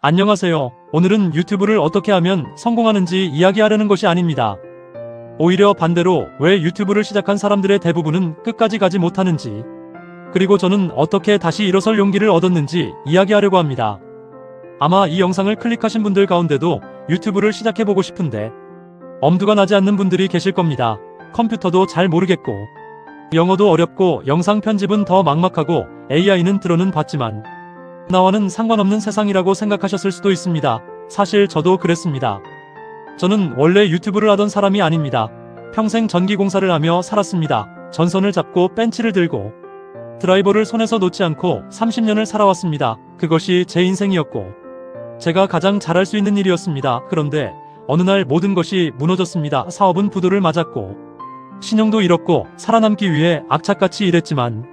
안녕하세요. 오늘은 유튜브를 어떻게 하면 성공하는지 이야기하려는 것이 아닙니다. 오히려 반대로 왜 유튜브를 시작한 사람들의 대부분은 끝까지 가지 못하는지, 그리고 저는 어떻게 다시 일어설 용기를 얻었는지 이야기하려고 합니다. 아마 이 영상을 클릭하신 분들 가운데도 유튜브를 시작해보고 싶은데 엄두가 나지 않는 분들이 계실 겁니다. 컴퓨터도 잘 모르겠고, 영어도 어렵고, 영상 편집은 더 막막하고, AI는 들어는 봤지만 나와는 상관없는 세상이라고 생각하셨을 수도 있습니다. 사실 저도 그랬습니다. 저는 원래 유튜브를 하던 사람이 아닙니다. 평생 전기공사를 하며 살았습니다. 전선을 잡고 벤치를 들고 드라이버를 손에서 놓지 않고 30년을 살아왔습니다. 그것이 제 인생이었고 제가 가장 잘할 수 있는 일이었습니다. 그런데 어느 날 모든 것이 무너졌습니다. 사업은 부도를 맞았고 신용도 잃었고 살아남기 위해 악착같이 일했지만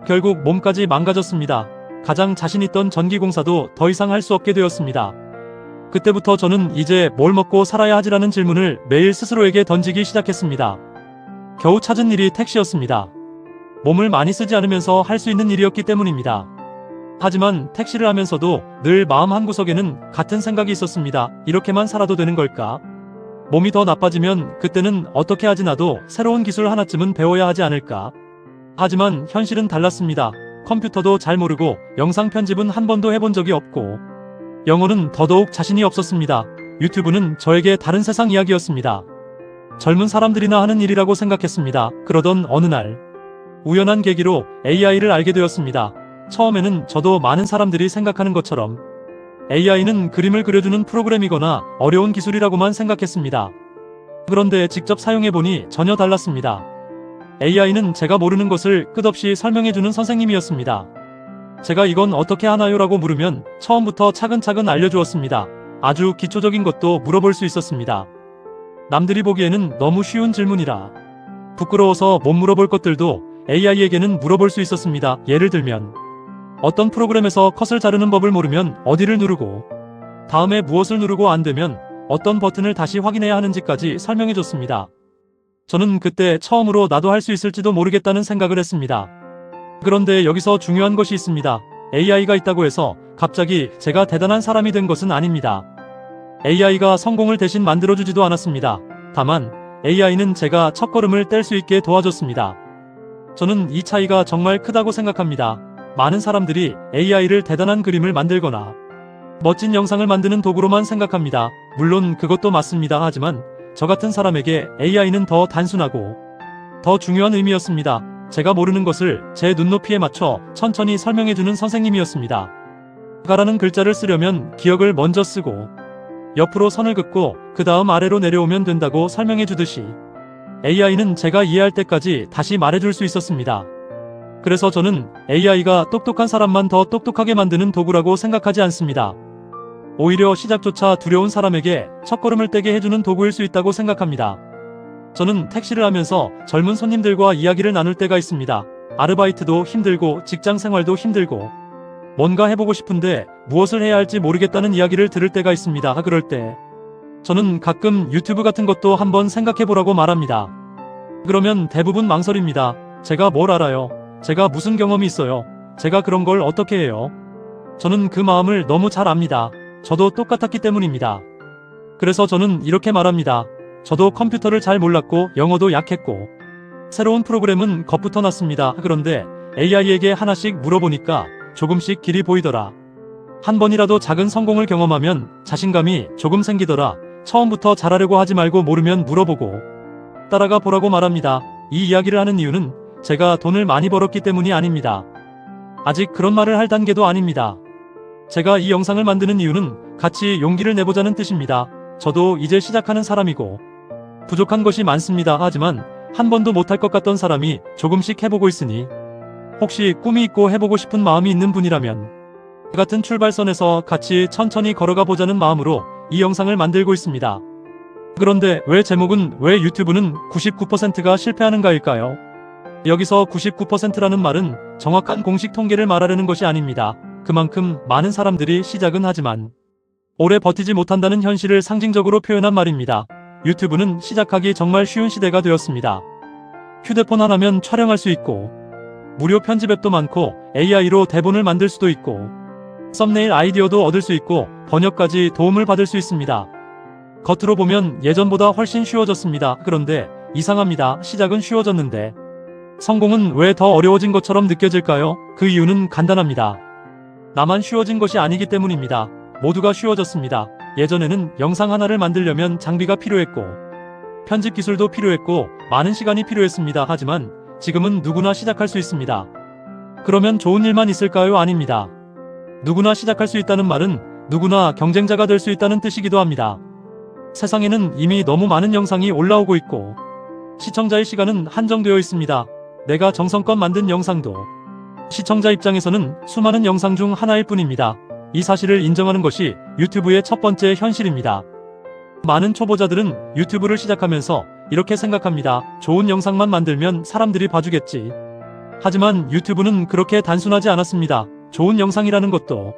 결국 몸까지 망가졌습니다. 가장 자신있던 전기공사도 더 이상 할 수 없게 되었습니다. 그때부터 저는 이제 뭘 먹고 살아야 하지라는 질문을 매일 스스로에게 던지기 시작했습니다. 겨우 찾은 일이 택시였습니다. 몸을 많이 쓰지 않으면서 할 수 있는 일이었기 때문입니다. 하지만 택시를 하면서도 늘 마음 한구석에는 같은 생각이 있었습니다. 이렇게만 살아도 되는 걸까? 몸이 더 나빠지면 그때는 어떻게 하지, 나도 새로운 기술 하나쯤은 배워야 하지 않을까? 하지만 현실은 달랐습니다. 컴퓨터도 잘 모르고 영상 편집은 한 번도 해본 적이 없고 영어는 더더욱 자신이 없었습니다. 유튜브는 저에게 다른 세상 이야기였습니다. 젊은 사람들이나 하는 일이라고 생각했습니다. 그러던 어느 날 우연한 계기로 AI를 알게 되었습니다. 처음에는 저도 많은 사람들이 생각하는 것처럼 AI는 그림을 그려주는 프로그램이거나 어려운 기술이라고만 생각했습니다. 그런데 직접 사용해보니 전혀 달랐습니다. AI는 제가 모르는 것을 끝없이 설명해주는 선생님이었습니다. 제가 이건 어떻게 하나요? 라고 물으면 처음부터 차근차근 알려주었습니다. 아주 기초적인 것도 물어볼 수 있었습니다. 남들이 보기에는 너무 쉬운 질문이라 부끄러워서 못 물어볼 것들도 AI에게는 물어볼 수 있었습니다. 예를 들면 어떤 프로그램에서 컷을 자르는 법을 모르면 어디를 누르고 다음에 무엇을 누르고 안 되면 어떤 버튼을 다시 확인해야 하는지까지 설명해줬습니다. 저는 그때 처음으로 나도 할 수 있을지도 모르겠다는 생각을 했습니다. 그런데 여기서 중요한 것이 있습니다. AI가 있다고 해서 갑자기 제가 대단한 사람이 된 것은 아닙니다. AI가 성공을 대신 만들어주지도 않았습니다. 다만 AI는 제가 첫걸음을 뗄 수 있게 도와줬습니다. 저는 이 차이가 정말 크다고 생각합니다. 많은 사람들이 AI를 대단한 그림을 만들거나 멋진 영상을 만드는 도구로만 생각합니다. 물론 그것도 맞습니다. 하지만 저 같은 사람에게 AI는 더 단순하고 더 중요한 의미였습니다. 제가 모르는 것을 제 눈높이에 맞춰 천천히 설명해주는 선생님이었습니다. 가라는 글자를 쓰려면 기억을 먼저 쓰고 옆으로 선을 긋고 그 다음 아래로 내려오면 된다고 설명해주듯이 AI는 제가 이해할 때까지 다시 말해줄 수 있었습니다. 그래서 저는 AI가 똑똑한 사람만 더 똑똑하게 만드는 도구라고 생각하지 않습니다. 오히려 시작조차 두려운 사람에게 첫걸음을 떼게 해주는 도구일 수 있다고 생각합니다. 저는 택시를 하면서 젊은 손님들과 이야기를 나눌 때가 있습니다. 아르바이트도 힘들고 직장 생활도 힘들고 뭔가 해보고 싶은데 무엇을 해야 할지 모르겠다는 이야기를 들을 때가 있습니다. 그럴 때 저는 가끔 유튜브 같은 것도 한번 생각해보라고 말합니다. 그러면 대부분 망설입니다. 제가 뭘 알아요? 제가 무슨 경험이 있어요? 제가 그런 걸 어떻게 해요? 저는 그 마음을 너무 잘 압니다. 저도 똑같았기 때문입니다. 그래서 저는 이렇게 말합니다. 저도 컴퓨터를 잘 몰랐고 영어도 약했고 새로운 프로그램은 겁부터 났습니다. 그런데 AI에게 하나씩 물어보니까 조금씩 길이 보이더라. 한 번이라도 작은 성공을 경험하면 자신감이 조금 생기더라. 처음부터 잘하려고 하지 말고 모르면 물어보고 따라가 보라고 말합니다. 이 이야기를 하는 이유는 제가 돈을 많이 벌었기 때문이 아닙니다. 아직 그런 말을 할 단계도 아닙니다. 제가 이 영상을 만드는 이유는 같이 용기를 내보자는 뜻입니다. 저도 이제 시작하는 사람이고 부족한 것이 많습니다. 하지만 한 번도 못할 것 같던 사람이 조금씩 해보고 있으니 혹시 꿈이 있고 해보고 싶은 마음이 있는 분이라면 같은 출발선에서 같이 천천히 걸어가 보자는 마음으로 이 영상을 만들고 있습니다. 그런데 왜 제목은 왜 유튜브는 99%가 실패하는가일까요? 여기서 99%라는 말은 정확한 공식 통계를 말하려는 것이 아닙니다. 그만큼 많은 사람들이 시작은 하지만 오래 버티지 못한다는 현실을 상징적으로 표현한 말입니다. 유튜브는 시작하기 정말 쉬운 시대가 되었습니다. 휴대폰 하나면 촬영할 수 있고 무료 편집 앱도 많고 AI로 대본을 만들 수도 있고 썸네일 아이디어도 얻을 수 있고 번역까지 도움을 받을 수 있습니다. 겉으로 보면 예전보다 훨씬 쉬워졌습니다. 그런데 이상합니다. 시작은 쉬워졌는데 성공은 왜 더 어려워진 것처럼 느껴질까요? 그 이유는 간단합니다. 나만 쉬워진 것이 아니기 때문입니다. 모두가 쉬워졌습니다. 예전에는 영상 하나를 만들려면 장비가 필요했고 편집 기술도 필요했고 많은 시간이 필요했습니다. 하지만 지금은 누구나 시작할 수 있습니다. 그러면 좋은 일만 있을까요? 아닙니다. 누구나 시작할 수 있다는 말은 누구나 경쟁자가 될 수 있다는 뜻이기도 합니다. 세상에는 이미 너무 많은 영상이 올라오고 있고 시청자의 시간은 한정되어 있습니다. 내가 정성껏 만든 영상도 시청자 입장에서는 수많은 영상 중 하나일 뿐입니다. 이 사실을 인정하는 것이 유튜브의 첫 번째 현실입니다. 많은 초보자들은 유튜브를 시작하면서 이렇게 생각합니다. 좋은 영상만 만들면 사람들이 봐주겠지. 하지만 유튜브는 그렇게 단순하지 않았습니다. 좋은 영상이라는 것도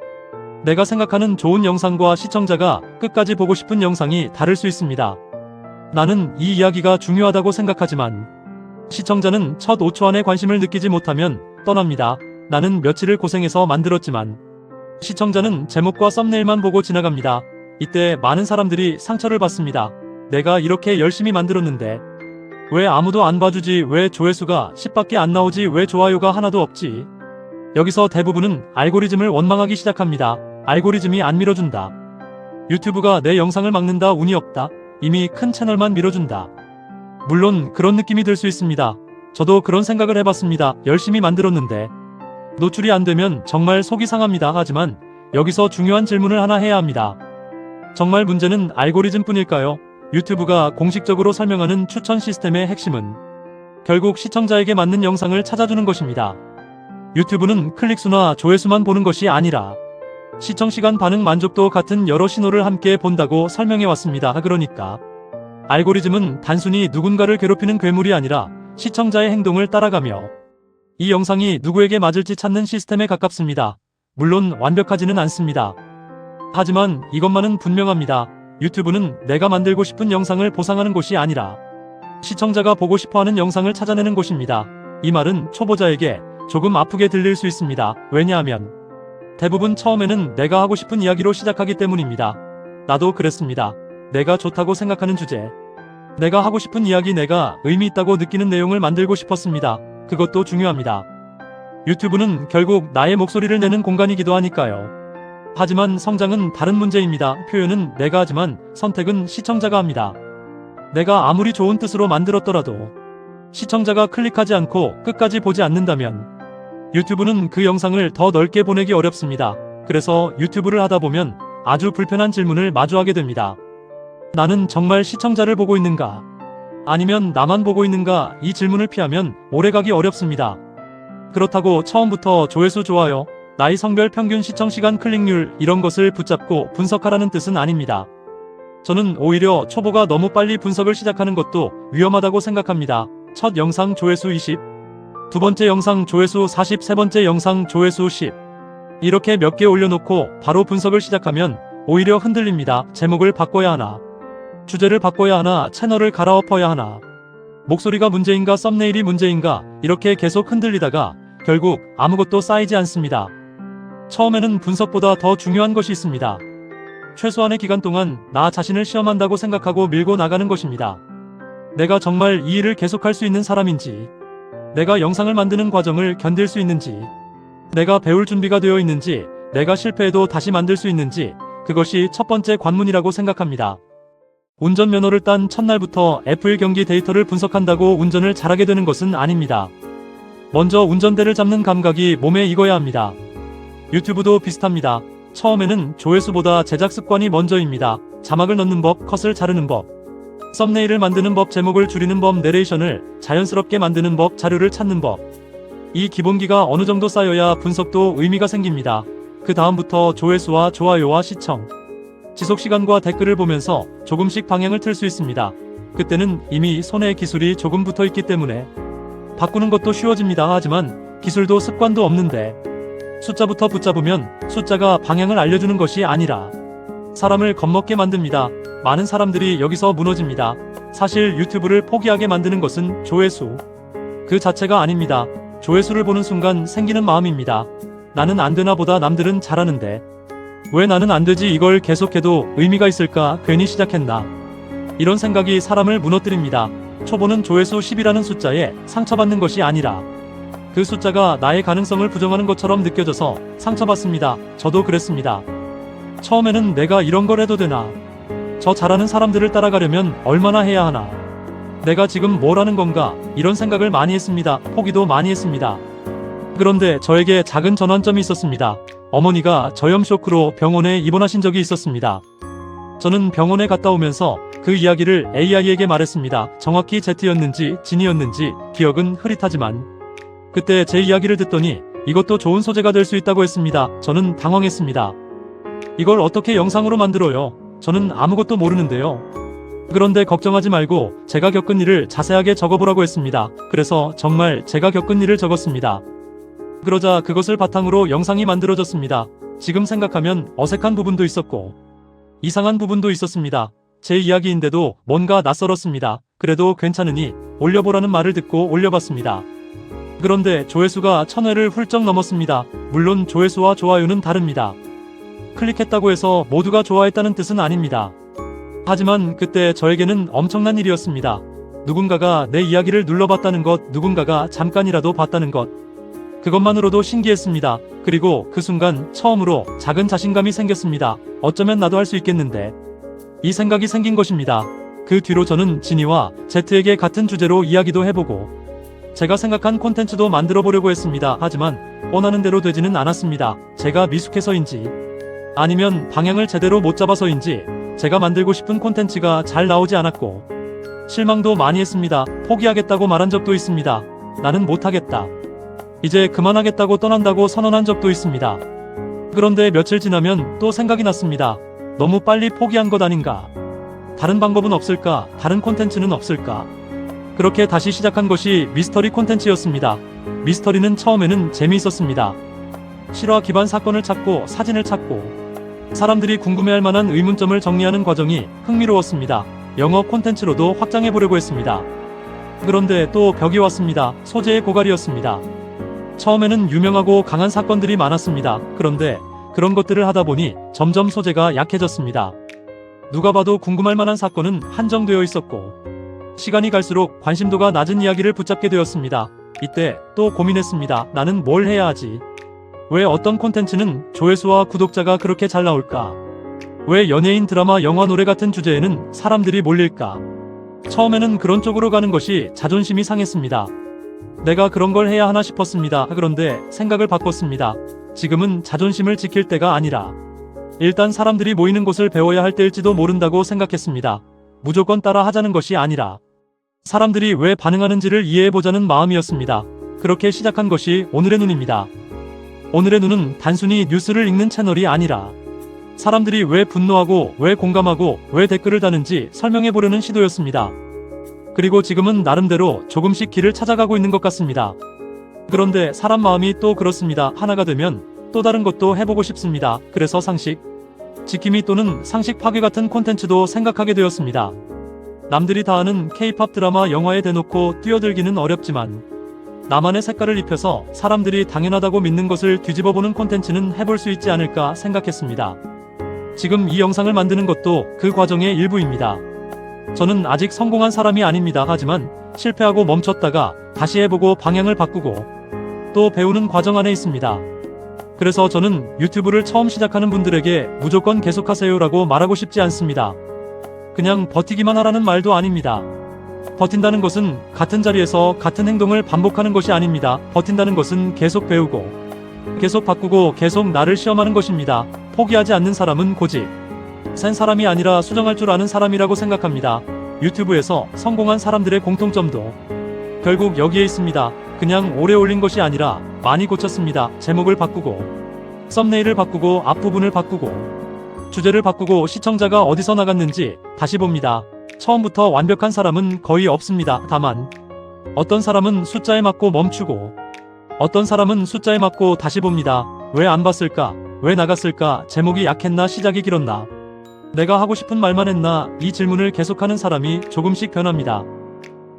내가 생각하는 좋은 영상과 시청자가 끝까지 보고 싶은 영상이 다를 수 있습니다. 나는 이 이야기가 중요하다고 생각하지만 시청자는 첫 5초 안에 관심을 느끼지 못하면 떠납니다. 나는 며칠을 고생해서 만들었지만 시청자는 제목과 썸네일만 보고 지나갑니다. 이때 많은 사람들이 상처를 받습니다. 내가 이렇게 열심히 만들었는데 왜 아무도 안 봐주지? 왜 조회수가 10밖에 안 나오지? 왜 좋아요가 하나도 없지? 여기서 대부분은 알고리즘을 원망하기 시작합니다. 알고리즘이 안 밀어준다. 유튜브가 내 영상을 막는다. 운이 없다. 이미 큰 채널만 밀어준다. 물론 그런 느낌이 들 수 있습니다. 저도 그런 생각을 해봤습니다. 열심히 만들었는데 노출이 안 되면 정말 속이 상합니다. 하지만 여기서 중요한 질문을 하나 해야 합니다. 정말 문제는 알고리즘뿐일까요? 유튜브가 공식적으로 설명하는 추천 시스템의 핵심은 결국 시청자에게 맞는 영상을 찾아주는 것입니다. 유튜브는 클릭수나 조회수만 보는 것이 아니라 시청시간, 반응, 만족도 같은 여러 신호를 함께 본다고 설명해왔습니다. 그러니까 알고리즘은 단순히 누군가를 괴롭히는 괴물이 아니라 시청자의 행동을 따라가며 이 영상이 누구에게 맞을지 찾는 시스템에 가깝습니다. 물론 완벽하지는 않습니다. 하지만 이것만은 분명합니다. 유튜브는 내가 만들고 싶은 영상을 보상하는 곳이 아니라 시청자가 보고 싶어하는 영상을 찾아내는 곳입니다. 이 말은 초보자에게 조금 아프게 들릴 수 있습니다. 왜냐하면 대부분 처음에는 내가 하고 싶은 이야기로 시작하기 때문입니다. 나도 그랬습니다. 내가 좋다고 생각하는 주제, 내가 하고 싶은 이야기, 내가 의미 있다고 느끼는 내용을 만들고 싶었습니다. 그것도 중요합니다. 유튜브는 결국 나의 목소리를 내는 공간이기도 하니까요. 하지만 성장은 다른 문제입니다. 표현은 내가 하지만 선택은 시청자가 합니다. 내가 아무리 좋은 뜻으로 만들었더라도 시청자가 클릭하지 않고 끝까지 보지 않는다면 유튜브는 그 영상을 더 넓게 보내기 어렵습니다. 그래서 유튜브를 하다 보면 아주 불편한 질문을 마주하게 됩니다. 나는 정말 시청자를 보고 있는가? 아니면 나만 보고 있는가? 이 질문을 피하면 오래가기 어렵습니다. 그렇다고 처음부터 조회수, 좋아요, 나이, 성별, 평균 시청시간, 클릭률 이런 것을 붙잡고 분석하라는 뜻은 아닙니다. 저는 오히려 초보가 너무 빨리 분석을 시작하는 것도 위험하다고 생각합니다. 첫 영상 조회수 20, 두 번째 영상 조회수 40, 세 번째 영상 조회수 10 이렇게 몇 개 올려놓고 바로 분석을 시작하면 오히려 흔들립니다. 제목을 바꿔야 하나? 주제를 바꿔야 하나? 채널을 갈아엎어야 하나? 목소리가 문제인가? 썸네일이 문제인가? 이렇게 계속 흔들리다가 결국 아무것도 쌓이지 않습니다. 처음에는 분석보다 더 중요한 것이 있습니다. 최소한의 기간 동안 나 자신을 시험한다고 생각하고 밀고 나가는 것입니다. 내가 정말 이 일을 계속할 수 있는 사람인지, 내가 영상을 만드는 과정을 견딜 수 있는지, 내가 배울 준비가 되어 있는지, 내가 실패해도 다시 만들 수 있는지, 그것이 첫 번째 관문이라고 생각합니다. 운전면허를 딴 첫날부터 F1 경기 데이터를 분석한다고 운전을 잘하게 되는 것은 아닙니다. 먼저 운전대를 잡는 감각이 몸에 익어야 합니다. 유튜브도 비슷합니다. 처음에는 조회수보다 제작 습관이 먼저입니다. 자막을 넣는 법, 컷을 자르는 법, 썸네일을 만드는 법, 제목을 줄이는 법, 내레이션을 자연스럽게 만드는 법, 자료를 찾는 법. 이 기본기가 어느 정도 쌓여야 분석도 의미가 생깁니다. 그 다음부터 조회수와 좋아요와 시청, 지속시간과 댓글을 보면서 조금씩 방향을 틀 수 있습니다. 그때는 이미 손에 기술이 조금 붙어있기 때문에 바꾸는 것도 쉬워집니다. 하지만 기술도 습관도 없는데 숫자부터 붙잡으면 숫자가 방향을 알려주는 것이 아니라 사람을 겁먹게 만듭니다. 많은 사람들이 여기서 무너집니다. 사실 유튜브를 포기하게 만드는 것은 조회수 그 자체가 아닙니다. 조회수를 보는 순간 생기는 마음입니다. 나는 안 되나 보다 남들은 잘하는데 왜 나는 안 되지 이걸 계속해도 의미가 있을까 괜히 시작했나 이런 생각이 사람을 무너뜨립니다. 초보는 조회수 10이라는 숫자에 상처받는 것이 아니라 그 숫자가 나의 가능성을 부정하는 것처럼 느껴져서 상처받습니다. 저도 그랬습니다. 처음에는 내가 이런 걸 해도 되나? 저 잘하는 사람들을 따라가려면 얼마나 해야 하나? 내가 지금 뭘 하는 건가? 이런 생각을 많이 했습니다. 포기도 많이 했습니다. 그런데 저에게 작은 전환점이 있었습니다. 어머니가 저염 쇼크로 병원에 입원하신 적이 있었습니다. 저는 병원에 갔다 오면서 그 이야기를 AI에게 말했습니다. 정확히 Z였는지 진이었는지 기억은 흐릿하지만 그때 제 이야기를 듣더니 이것도 좋은 소재가 될 수 있다고 했습니다. 저는 당황했습니다. 이걸 어떻게 영상으로 만들어요? 저는 아무것도 모르는데요. 그런데 걱정하지 말고 제가 겪은 일을 자세하게 적어보라고 했습니다. 그래서 정말 제가 겪은 일을 적었습니다. 그러자 그것을 바탕으로 영상이 만들어졌습니다. 지금 생각하면 어색한 부분도 있었고 이상한 부분도 있었습니다. 제 이야기인데도 뭔가 낯설었습니다. 그래도 괜찮으니 올려보라는 말을 듣고 올려봤습니다. 그런데 조회수가 1000회를 훌쩍 넘었습니다. 물론 조회수와 좋아요는 다릅니다. 클릭했다고 해서 모두가 좋아했다는 뜻은 아닙니다. 하지만 그때 저에게는 엄청난 일이었습니다. 누군가가 내 이야기를 눌러봤다는 것, 누군가가 잠깐이라도 봤다는 것. 그것만으로도 신기했습니다. 그리고 그 순간 처음으로 작은 자신감이 생겼습니다. 어쩌면 나도 할 수 있겠는데. 이 생각이 생긴 것입니다. 그 뒤로 저는 진이와 Z에게 같은 주제로 이야기도 해보고 제가 생각한 콘텐츠도 만들어 보려고 했습니다. 하지만 원하는 대로 되지는 않았습니다. 제가 미숙해서인지 아니면 방향을 제대로 못 잡아서인지 제가 만들고 싶은 콘텐츠가 잘 나오지 않았고 실망도 많이 했습니다. 포기하겠다고 말한 적도 있습니다. 나는 못하겠다. 이제 그만하겠다고 떠난다고 선언한 적도 있습니다. 그런데 며칠 지나면 또 생각이 났습니다. 너무 빨리 포기한 것 아닌가? 다른 방법은 없을까? 다른 콘텐츠는 없을까? 그렇게 다시 시작한 것이 미스터리 콘텐츠였습니다. 미스터리는 처음에는 재미있었습니다. 실화 기반 사건을 찾고 사진을 찾고 사람들이 궁금해할 만한 의문점을 정리하는 과정이 흥미로웠습니다. 영어 콘텐츠로도 확장해 보려고 했습니다. 그런데 또 벽이 왔습니다. 소재의 고갈이었습니다. 처음에는 유명하고 강한 사건들이 많았습니다. 그런데 그런 것들을 하다 보니 점점 소재가 약해졌습니다. 누가 봐도 궁금할 만한 사건은 한정되어 있었고 시간이 갈수록 관심도가 낮은 이야기를 붙잡게 되었습니다. 이때 또 고민했습니다. 나는 뭘 해야 하지? 왜 어떤 콘텐츠는 조회수와 구독자가 그렇게 잘 나올까? 왜 연예인 드라마 영화 노래 같은 주제에는 사람들이 몰릴까? 처음에는 그런 쪽으로 가는 것이 자존심이 상했습니다. 내가 그런 걸 해야 하나 싶었습니다. 그런데 생각을 바꿨습니다. 지금은 자존심을 지킬 때가 아니라 일단 사람들이 모이는 곳을 배워야 할 때일지도 모른다고 생각했습니다. 무조건 따라 하자는 것이 아니라 사람들이 왜 반응하는지를 이해해보자는 마음이었습니다. 그렇게 시작한 것이 오늘의 눈입니다. 오늘의 눈은 단순히 뉴스를 읽는 채널이 아니라 사람들이 왜 분노하고 왜 공감하고 왜 댓글을 다는지 설명해보려는 시도였습니다. 그리고 지금은 나름대로 조금씩 길을 찾아가고 있는 것 같습니다. 그런데 사람 마음이 또 그렇습니다. 하나가 되면 또 다른 것도 해보고 싶습니다. 그래서 상식, 지킴이 또는 상식 파괴 같은 콘텐츠도 생각하게 되었습니다. 남들이 다 아는 K-팝 드라마 영화에 대놓고 뛰어들기는 어렵지만 나만의 색깔을 입혀서 사람들이 당연하다고 믿는 것을 뒤집어보는 콘텐츠는 해볼 수 있지 않을까 생각했습니다. 지금 이 영상을 만드는 것도 그 과정의 일부입니다. 저는 아직 성공한 사람이 아닙니다. 하지만 실패하고 멈췄다가 다시 해보고 방향을 바꾸고 또 배우는 과정 안에 있습니다. 그래서 저는 유튜브를 처음 시작하는 분들에게 무조건 계속하세요라고 말하고 싶지 않습니다. 그냥 버티기만 하라는 말도 아닙니다. 버틴다는 것은 같은 자리에서 같은 행동을 반복하는 것이 아닙니다. 버틴다는 것은 계속 배우고 계속 바꾸고 계속 나를 시험하는 것입니다. 포기하지 않는 사람은 고집 센 사람이 아니라 수정할 줄 아는 사람이라고 생각합니다. 유튜브에서 성공한 사람들의 공통점도 결국 여기에 있습니다. 그냥 오래 올린 것이 아니라 많이 고쳤습니다. 제목을 바꾸고 썸네일을 바꾸고 앞부분을 바꾸고 주제를 바꾸고 시청자가 어디서 나갔는지 다시 봅니다. 처음부터 완벽한 사람은 거의 없습니다. 다만 어떤 사람은 숫자에 맞고 멈추고 어떤 사람은 숫자에 맞고 다시 봅니다. 왜 안 봤을까? 왜 나갔을까? 제목이 약했나? 시작이 길었나? 내가 하고 싶은 말만 했나? 이 질문을 계속하는 사람이 조금씩 변합니다.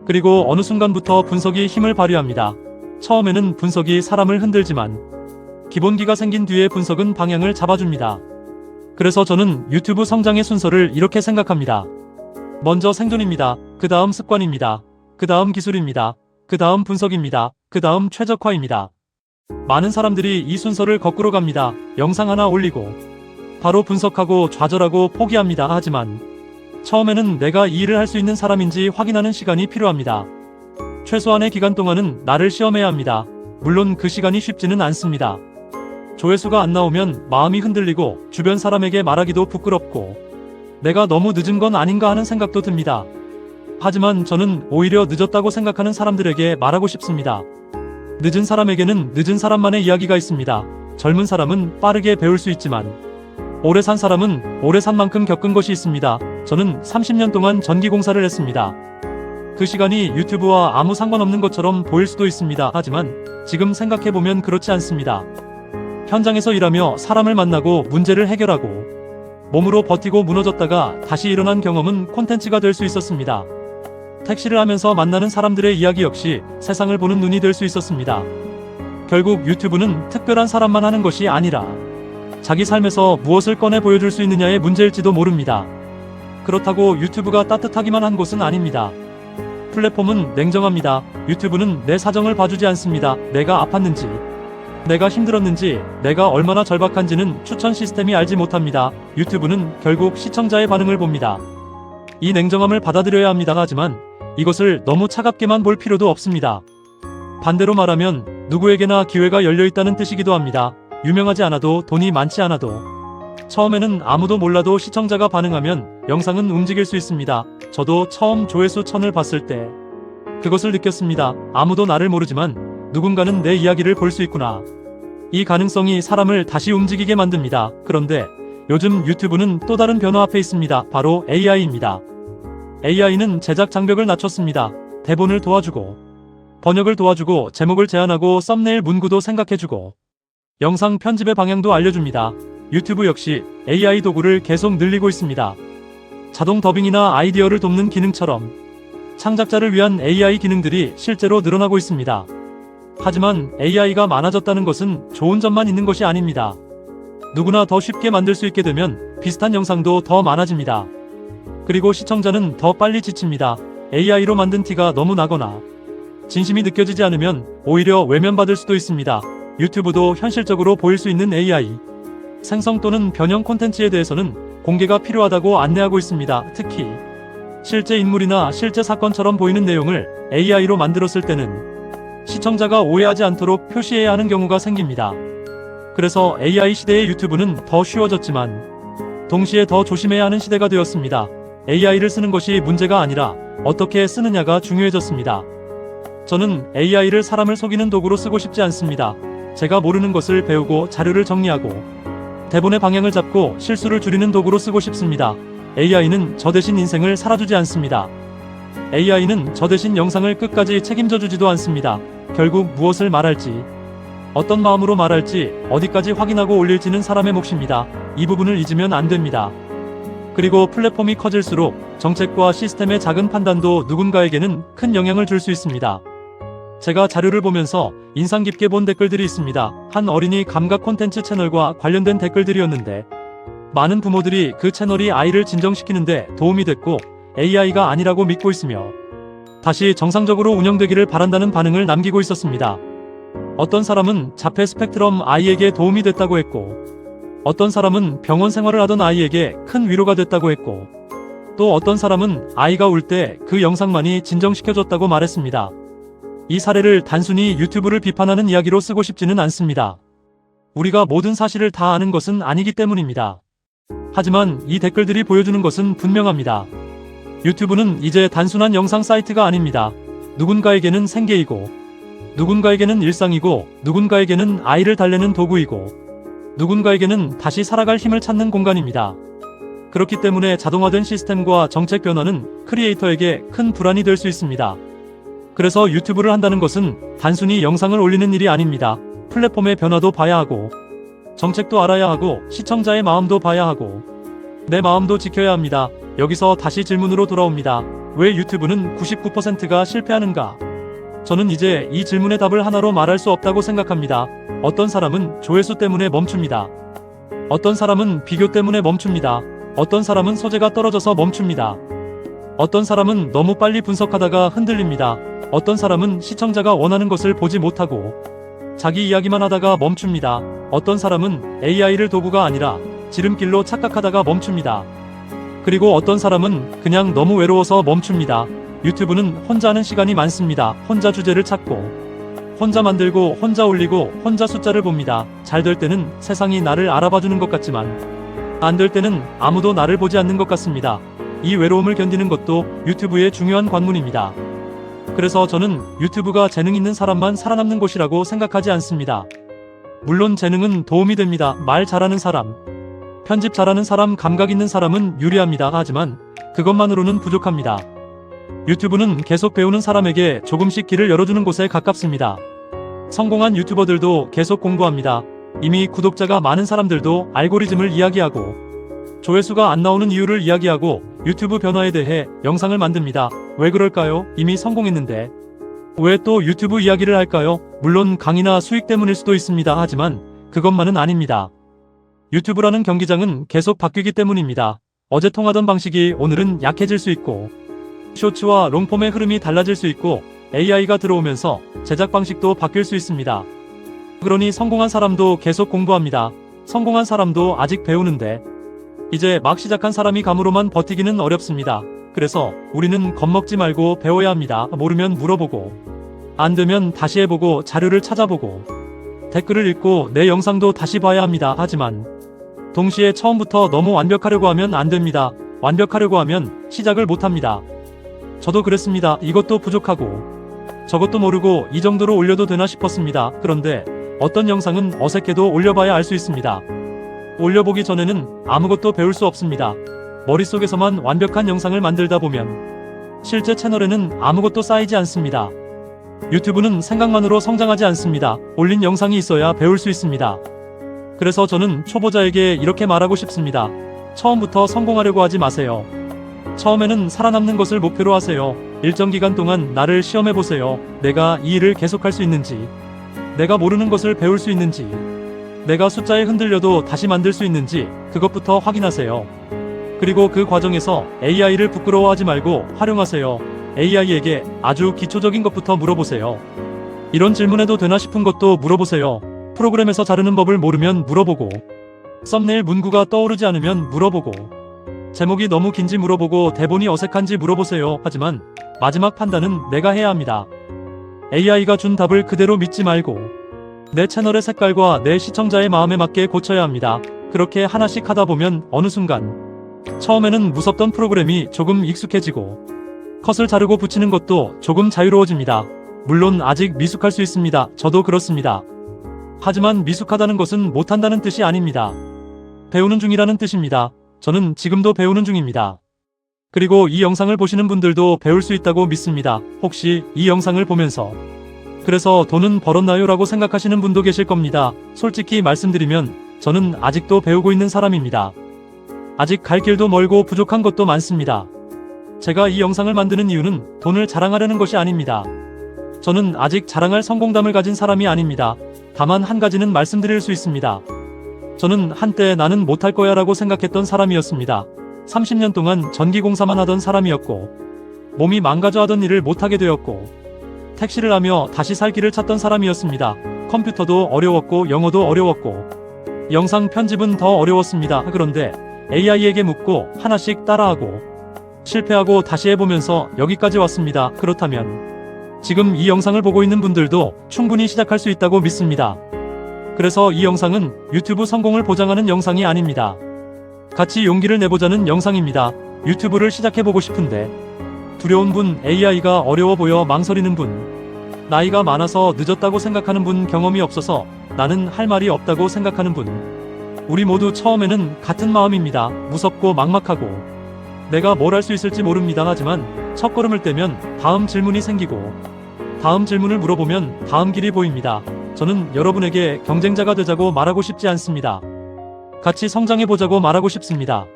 그리고 어느 순간부터 분석이 힘을 발휘합니다. 처음에는 분석이 사람을 흔들지만 기본기가 생긴 뒤에 분석은 방향을 잡아줍니다. 그래서 저는 유튜브 성장의 순서를 이렇게 생각합니다. 먼저 생존입니다. 그 다음 습관입니다. 그 다음 기술입니다. 그 다음 분석입니다. 그 다음 최적화입니다. 많은 사람들이 이 순서를 거꾸로 갑니다. 영상 하나 올리고 바로 분석하고 좌절하고 포기합니다. 하지만 처음에는 내가 이 일을 할 수 있는 사람인지 확인하는 시간이 필요합니다. 최소한의 기간 동안은 나를 시험해야 합니다. 물론 그 시간이 쉽지는 않습니다. 조회수가 안 나오면 마음이 흔들리고 주변 사람에게 말하기도 부끄럽고 내가 너무 늦은 건 아닌가 하는 생각도 듭니다. 하지만 저는 오히려 늦었다고 생각하는 사람들에게 말하고 싶습니다. 늦은 사람에게는 늦은 사람만의 이야기가 있습니다. 젊은 사람은 빠르게 배울 수 있지만 오래 산 사람은 오래 산 만큼 겪은 것이 있습니다. 저는 30년 동안 전기공사를 했습니다. 그 시간이 유튜브와 아무 상관없는 것처럼 보일 수도 있습니다. 하지만 지금 생각해보면 그렇지 않습니다. 현장에서 일하며 사람을 만나고 문제를 해결하고 몸으로 버티고 무너졌다가 다시 일어난 경험은 콘텐츠가 될 수 있었습니다. 택시를 하면서 만나는 사람들의 이야기 역시 세상을 보는 눈이 될 수 있었습니다. 결국 유튜브는 특별한 사람만 하는 것이 아니라 자기 삶에서 무엇을 꺼내 보여줄 수 있느냐의 문제일지도 모릅니다. 그렇다고 유튜브가 따뜻하기만 한 곳은 아닙니다. 플랫폼은 냉정합니다. 유튜브는 내 사정을 봐주지 않습니다. 내가 아팠는지, 내가 힘들었는지, 내가 얼마나 절박한지는 추천 시스템이 알지 못합니다. 유튜브는 결국 시청자의 반응을 봅니다. 이 냉정함을 받아들여야 합니다. 하지만 이것을 너무 차갑게만 볼 필요도 없습니다. 반대로 말하면 누구에게나 기회가 열려있다는 뜻이기도 합니다. 유명하지 않아도 돈이 많지 않아도 처음에는 아무도 몰라도 시청자가 반응하면 영상은 움직일 수 있습니다. 저도 처음 조회수 1000을 봤을 때 그것을 느꼈습니다. 아무도 나를 모르지만 누군가는 내 이야기를 볼 수 있구나. 이 가능성이 사람을 다시 움직이게 만듭니다. 그런데 요즘 유튜브는 또 다른 변화 앞에 있습니다. 바로 AI입니다. AI는 제작 장벽을 낮췄습니다. 대본을 도와주고 번역을 도와주고 제목을 제안하고 썸네일 문구도 생각해주고 영상 편집의 방향도 알려줍니다. 유튜브 역시 AI 도구를 계속 늘리고 있습니다. 자동 더빙이나 아이디어를 돕는 기능처럼 창작자를 위한 AI 기능들이 실제로 늘어나고 있습니다. 하지만 AI가 많아졌다는 것은 좋은 점만 있는 것이 아닙니다. 누구나 더 쉽게 만들 수 있게 되면 비슷한 영상도 더 많아집니다. 그리고 시청자는 더 빨리 지칩니다. AI로 만든 티가 너무 나거나 진심이 느껴지지 않으면 오히려 외면받을 수도 있습니다. 유튜브도 현실적으로 보일 수 있는 AI 생성 또는 변형 콘텐츠에 대해서는 공개가 필요하다고 안내하고 있습니다. 특히 실제 인물이나 실제 사건처럼 보이는 내용을 AI로 만들었을 때는 시청자가 오해하지 않도록 표시해야 하는 경우가 생깁니다. 그래서 AI 시대의 유튜브는 더 쉬워졌지만 동시에 더 조심해야 하는 시대가 되었습니다. AI를 쓰는 것이 문제가 아니라 어떻게 쓰느냐가 중요해졌습니다. 저는 AI를 사람을 속이는 도구로 쓰고 싶지 않습니다. 제가 모르는 것을 배우고 자료를 정리하고 대본의 방향을 잡고 실수를 줄이는 도구로 쓰고 싶습니다. AI는 저 대신 인생을 살아주지 않습니다. AI는 저 대신 영상을 끝까지 책임져 주지도 않습니다. 결국 무엇을 말할지, 어떤 마음으로 말할지, 어디까지 확인하고 올릴지는 사람의 몫입니다. 이 부분을 잊으면 안 됩니다. 그리고 플랫폼이 커질수록 정책과 시스템의 작은 판단도 누군가에게는 큰 영향을 줄 수 있습니다. 제가 자료를 보면서 인상 깊게 본 댓글들이 있습니다. 한 어린이 감각 콘텐츠 채널과 관련된 댓글들이었는데 많은 부모들이 그 채널이 아이를 진정시키는데 도움이 됐고 AI가 아니라고 믿고 있으며 다시 정상적으로 운영되기를 바란다는 반응을 남기고 있었습니다. 어떤 사람은 자폐 스펙트럼 아이에게 도움이 됐다고 했고 어떤 사람은 병원 생활을 하던 아이에게 큰 위로가 됐다고 했고 또 어떤 사람은 아이가 울 때 그 영상만이 진정시켜줬다고 말했습니다. 이 사례를 단순히 유튜브를 비판하는 이야기로 쓰고 싶지는 않습니다. 우리가 모든 사실을 다 아는 것은 아니기 때문입니다. 하지만 이 댓글들이 보여주는 것은 분명합니다. 유튜브는 이제 단순한 영상 사이트가 아닙니다. 누군가에게는 생계이고 누군가에게는 일상이고 누군가에게는 아이를 달래는 도구이고 누군가에게는 다시 살아갈 힘을 찾는 공간입니다. 그렇기 때문에 자동화된 시스템과 정책 변화는 크리에이터에게 큰 불안이 될 수 있습니다. 그래서 유튜브를 한다는 것은 단순히 영상을 올리는 일이 아닙니다. 플랫폼의 변화도 봐야 하고 정책도 알아야 하고 시청자의 마음도 봐야 하고 내 마음도 지켜야 합니다. 여기서 다시 질문으로 돌아옵니다. 왜 유튜브는 99%가 실패하는가? 저는 이제 이 질문의 답을 하나로 말할 수 없다고 생각합니다. 어떤 사람은 조회수 때문에 멈춥니다. 어떤 사람은 비교 때문에 멈춥니다. 어떤 사람은 소재가 떨어져서 멈춥니다. 어떤 사람은 너무 빨리 분석하다가 흔들립니다. 어떤 사람은 시청자가 원하는 것을 보지 못하고 자기 이야기만 하다가 멈춥니다. 어떤 사람은 AI를 도구가 아니라 지름길로 착각하다가 멈춥니다. 그리고 어떤 사람은 그냥 너무 외로워서 멈춥니다. 유튜브는 혼자 하는 시간이 많습니다. 혼자 주제를 찾고 혼자 만들고 혼자 올리고 혼자 숫자를 봅니다. 잘 될 때는 세상이 나를 알아봐주는 것 같지만 안 될 때는 아무도 나를 보지 않는 것 같습니다. 이 외로움을 견디는 것도 유튜브의 중요한 관문입니다. 그래서 저는 유튜브가 재능 있는 사람만 살아남는 곳이라고 생각하지 않습니다. 물론 재능은 도움이 됩니다. 말 잘하는 사람, 편집 잘하는 사람, 감각 있는 사람은 유리합니다. 하지만 그것만으로는 부족합니다. 유튜브는 계속 배우는 사람에게 조금씩 길을 열어주는 곳에 가깝습니다. 성공한 유튜버들도 계속 공부합니다. 이미 구독자가 많은 사람들도 알고리즘을 이야기하고 조회수가 안 나오는 이유를 이야기하고 유튜브 변화에 대해 영상을 만듭니다. 왜 그럴까요? 이미 성공했는데 왜 또 유튜브 이야기를 할까요? 물론 강의나 수익 때문일 수도 있습니다. 하지만 그것만은 아닙니다. 유튜브라는 경기장은 계속 바뀌기 때문입니다. 어제 통하던 방식이 오늘은 약해질 수 있고 쇼츠와 롱폼의 흐름이 달라질 수 있고 AI가 들어오면서 제작 방식도 바뀔 수 있습니다. 그러니 성공한 사람도 계속 공부합니다. 성공한 사람도 아직 배우는데 이제 막 시작한 사람이 감으로만 버티기는 어렵습니다. 그래서 우리는 겁먹지 말고 배워야 합니다. 모르면 물어보고 안 되면 다시 해보고 자료를 찾아보고 댓글을 읽고 내 영상도 다시 봐야 합니다. 하지만 동시에 처음부터 너무 완벽하려고 하면 안 됩니다. 완벽하려고 하면 시작을 못합니다. 저도 그랬습니다. 이것도 부족하고 저것도 모르고 이 정도로 올려도 되나 싶었습니다. 그런데 어떤 영상은 어색해도 올려봐야 알 수 있습니다. 올려보기 전에는 아무것도 배울 수 없습니다. 머릿속에서만 완벽한 영상을 만들다 보면 실제 채널에는 아무것도 쌓이지 않습니다. 유튜브는 생각만으로 성장하지 않습니다. 올린 영상이 있어야 배울 수 있습니다. 그래서 저는 초보자에게 이렇게 말하고 싶습니다. 처음부터 성공하려고 하지 마세요. 처음에는 살아남는 것을 목표로 하세요. 일정 기간 동안 나를 시험해보세요. 내가 이 일을 계속할 수 있는지, 내가 모르는 것을 배울 수 있는지, 내가 숫자에 흔들려도 다시 만들 수 있는지 그것부터 확인하세요. 그리고 그 과정에서 AI를 부끄러워하지 말고 활용하세요. AI에게 아주 기초적인 것부터 물어보세요. 이런 질문해도 되나 싶은 것도 물어보세요. 프로그램에서 자르는 법을 모르면 물어보고, 썸네일 문구가 떠오르지 않으면 물어보고, 제목이 너무 긴지 물어보고, 대본이 어색한지 물어보세요. 하지만 마지막 판단은 내가 해야 합니다. AI가 준 답을 그대로 믿지 말고 내 채널의 색깔과 내 시청자의 마음에 맞게 고쳐야 합니다. 그렇게 하나씩 하다 보면 어느 순간 처음에는 무섭던 프로그램이 조금 익숙해지고 컷을 자르고 붙이는 것도 조금 자유로워집니다. 물론 아직 미숙할 수 있습니다. 저도 그렇습니다. 하지만 미숙하다는 것은 못한다는 뜻이 아닙니다. 배우는 중이라는 뜻입니다. 저는 지금도 배우는 중입니다. 그리고 이 영상을 보시는 분들도 배울 수 있다고 믿습니다. 혹시 이 영상을 보면서 그래서 돈은 벌었나요? 라고 생각하시는 분도 계실 겁니다. 솔직히 말씀드리면 저는 아직도 배우고 있는 사람입니다. 아직 갈 길도 멀고 부족한 것도 많습니다. 제가 이 영상을 만드는 이유는 돈을 자랑하려는 것이 아닙니다. 저는 아직 자랑할 성공담을 가진 사람이 아닙니다. 다만 한 가지는 말씀드릴 수 있습니다. 저는 한때 나는 못할 거야 라고 생각했던 사람이었습니다. 30년 동안 전기공사만 하던 사람이었고 몸이 망가져 하던 일을 못하게 되었고 택시를 하며 다시 살 길을 찾던 사람이었습니다. 컴퓨터도 어려웠고 영어도 어려웠고 영상 편집은 더 어려웠습니다. 그런데 AI에게 묻고 하나씩 따라하고 실패하고 다시 해보면서 여기까지 왔습니다. 그렇다면 지금 이 영상을 보고 있는 분들도 충분히 시작할 수 있다고 믿습니다. 그래서 이 영상은 유튜브 성공을 보장하는 영상이 아닙니다. 같이 용기를 내보자는 영상입니다. 유튜브를 시작해보고 싶은데 두려운 분, AI가 어려워 보여 망설이는 분, 나이가 많아서 늦었다고 생각하는 분, 경험이 없어서 나는 할 말이 없다고 생각하는 분, 우리 모두 처음에는 같은 마음입니다. 무섭고 막막하고 내가 뭘 할 수 있을지 모릅니다. 하지만 첫걸음을 떼면 다음 질문이 생기고 다음 질문을 물어보면 다음 길이 보입니다. 저는 여러분에게 경쟁자가 되자고 말하고 싶지 않습니다. 같이 성장해보자고 말하고 싶습니다.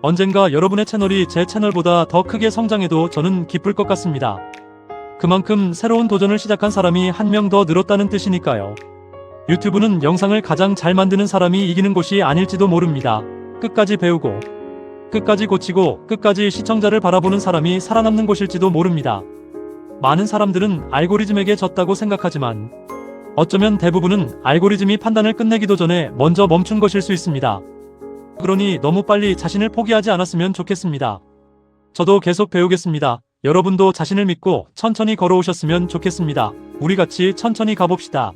언젠가 여러분의 채널이 제 채널보다 더 크게 성장해도 저는 기쁠 것 같습니다. 그만큼 새로운 도전을 시작한 사람이 한 명 더 늘었다는 뜻이니까요. 유튜브는 영상을 가장 잘 만드는 사람이 이기는 곳이 아닐지도 모릅니다. 끝까지 배우고, 끝까지 고치고, 끝까지 시청자를 바라보는 사람이 살아남는 곳일지도 모릅니다. 많은 사람들은 알고리즘에게 졌다고 생각하지만 어쩌면 대부분은 알고리즘이 판단을 끝내기도 전에 먼저 멈춘 것일 수 있습니다. 그러니 너무 빨리 자신을 포기하지 않았으면 좋겠습니다. 저도 계속 배우겠습니다. 여러분도 자신을 믿고 천천히 걸어오셨으면 좋겠습니다. 우리 같이 천천히 가봅시다.